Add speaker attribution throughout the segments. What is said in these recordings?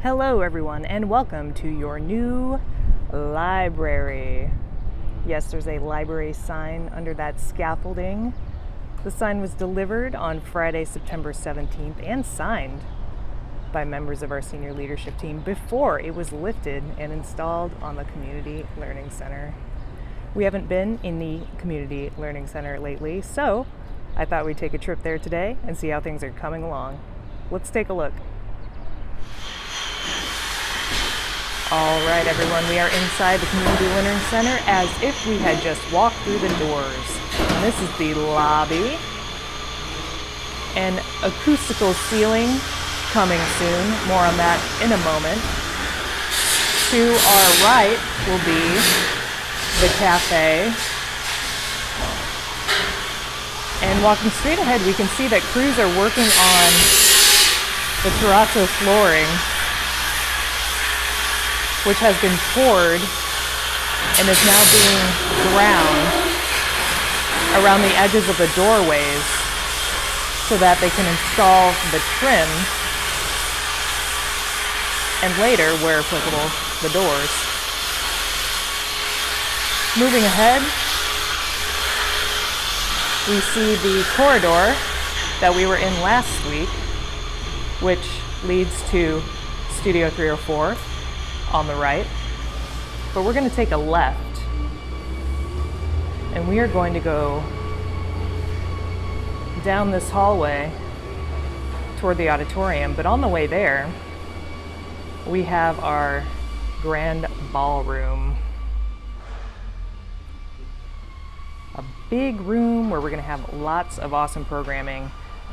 Speaker 1: Hello everyone and welcome to your new library. Yes, there's a library sign under that scaffolding. The sign was delivered on Friday, September 17th and signed by members of our senior leadership team before it was lifted and installed on the Community Learning Center. We haven't been in the Community Learning Center lately, so I thought we'd take a trip there today and see how things are coming along. Let's take a look. All right, everyone, we are inside the Community Learning Center as if we had just walked through the doors. And this is the lobby. An acoustical ceiling coming soon. More on that in a moment. To our right will be the cafe. And walking straight ahead, we can see that crews are working on the terrazzo flooring, which has been poured and is now being ground around the edges of the doorways so that they can install the trim and later, where applicable, the doors. Moving ahead, we see the corridor that we were in last week, which leads to Studio 304. On the right, but we're going to take a left and we are going to go down this hallway toward the auditorium. But on the way there, we have our grand ballroom, a big room where we're going to have lots of awesome programming,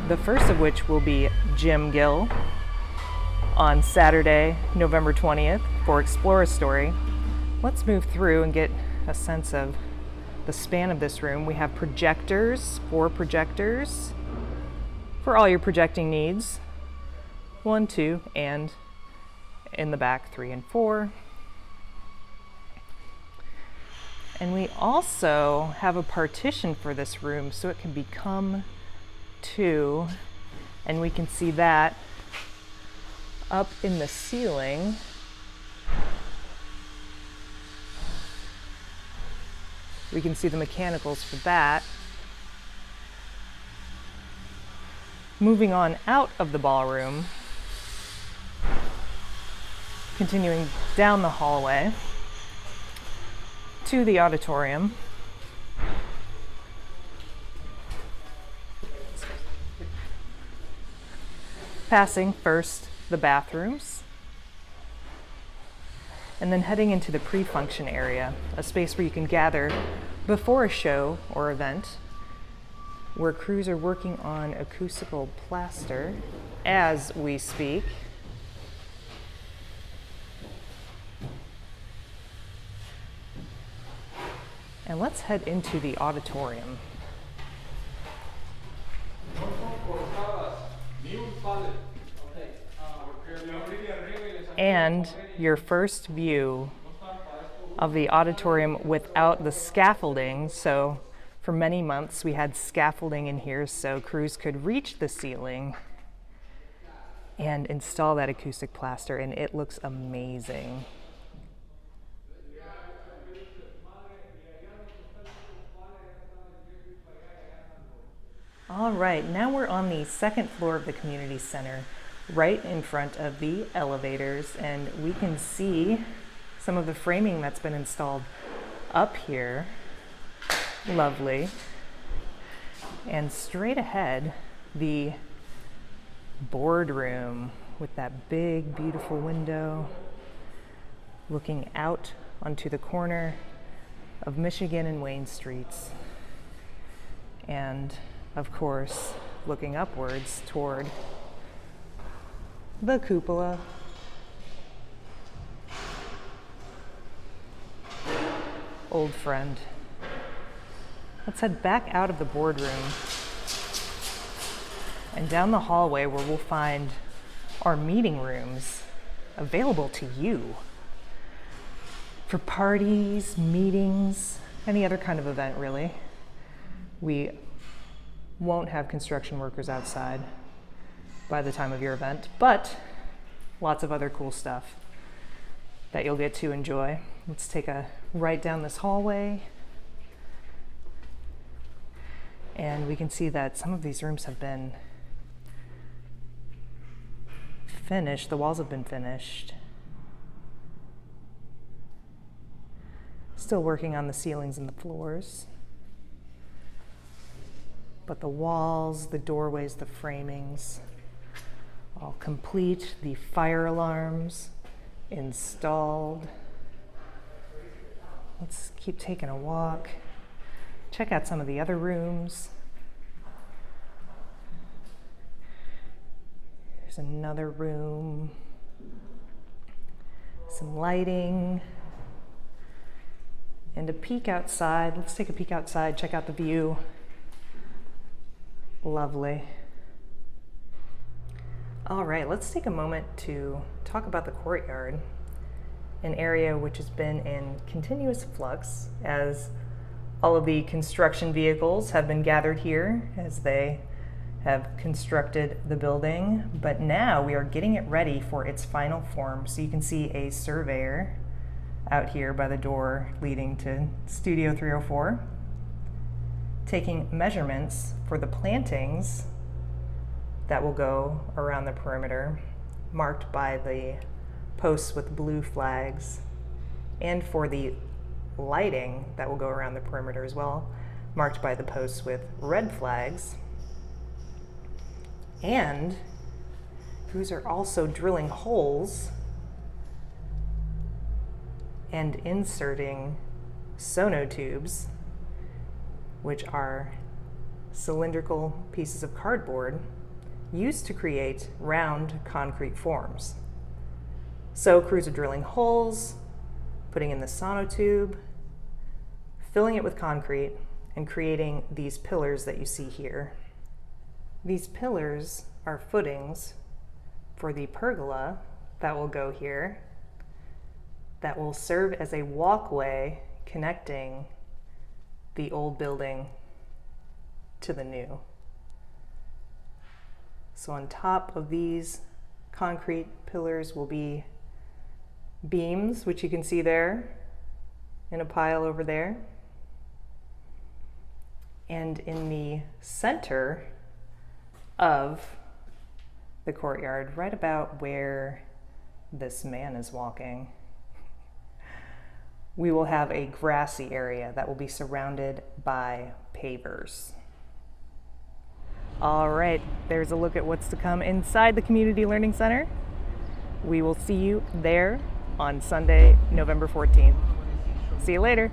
Speaker 1: the first of which will be Jim Gill on Saturday, November 20th for Explore a Story. Let's move through and get a sense of the span of this room. We have projectors, 4 projectors for all your projecting needs. 1, 2, and in the back, 3 and 4. And we also have a partition for this room so it can become 2, and we can see that up in the ceiling. We can see the mechanicals for that. Moving on out of the ballroom, continuing down the hallway to the auditorium. Passing first the bathrooms, and then heading into the pre-function area, a space where you can gather before a show or event, where crews are working on acoustical plaster as we speak. And let's head into the auditorium. And your first view of the auditorium without the scaffolding. So for many months we had scaffolding in here so crews could reach the ceiling and install that acoustic plaster, and it looks amazing. All right, now we're on the second floor of the community center, right in front of the elevators, and we can see some of the framing that's been installed up here. Lovely. And straight ahead, the boardroom with that big, beautiful window looking out onto the corner of Michigan and Wayne Streets. And of course, looking upwards toward the cupola. Old friend. Let's head back out of the boardroom and down the hallway where we'll find our meeting rooms available to you for parties, meetings, any other kind of event really. We won't have construction workers outside by the time of your event, but lots of other cool stuff that you'll get to enjoy. Let's take a right down this hallway. And we can see that some of these rooms have been finished. The walls have been finished. Still working on the ceilings and the floors. But the walls, the doorways, the framings, all complete. The fire alarms installed. Let's keep taking a walk. Check out some of the other rooms. There's another room. Some lighting. And a peek outside. Let's take a peek outside, check out the view. Lovely. All right, let's take a moment to talk about the courtyard, an area which has been in continuous flux as all of the construction vehicles have been gathered here as they have constructed the building. But now we are getting it ready for its final form. So you can see a surveyor out here by the door leading to Studio 304, taking measurements for the plantings that will go around the perimeter, marked by the posts with blue flags, and for the lighting that will go around the perimeter as well, marked by the posts with red flags. And crews are also drilling holes and inserting sonotubes, which are cylindrical pieces of cardboard used to create round concrete forms. So crews are drilling holes, putting in the sonotube, filling it with concrete, and creating these pillars that you see here. These pillars are footings for the pergola that will go here, that will serve as a walkway connecting the old building to the new. So on top of these concrete pillars will be beams, which you can see there in a pile over there. And in the center of the courtyard, right about where this man is walking, we will have a grassy area that will be surrounded by pavers. All right, there's a look at what's to come inside the Community Learning Center. We will see you there on Sunday, November 14th. See you later.